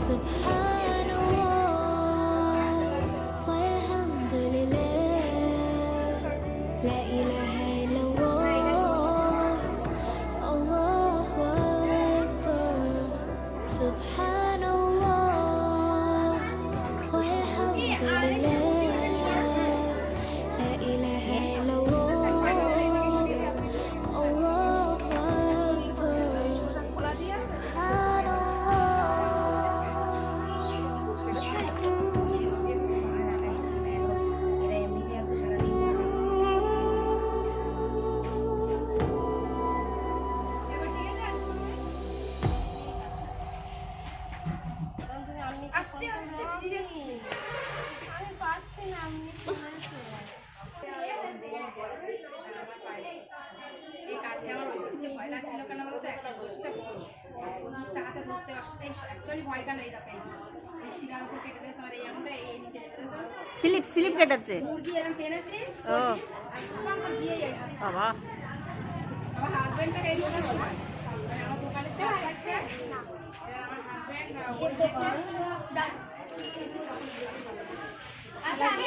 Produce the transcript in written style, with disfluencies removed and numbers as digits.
سبحان الله والحمد لله لا إله إلا الله الله أكبر سبحان الله والحمد لله لا إله إلا الله الله أكبر سبحان আস্তে আস্তে ধীরে ধীরে আমি পারছি না আমি এই কাজটা আমার করতে ভয় লাগছিল কেন বলো তো একটা বসতে বড় 50 টাকাতে ধরতে অ্যাকচুয়ালি ভয় কেন এই দেখেন এই শিরার উপর কেটে দিয়েছে আমার এই আমরা এই নিচে স্লিপ কাটাচ্ছে মুরগি এরকম টেনেছি ও আমার গিয়ে যাই বাবা আমার হাজবেন্ডটা এই জন্য সময় আমার দোকানে তো আছে আমার হাজবেন্ড আচ্ছা আমি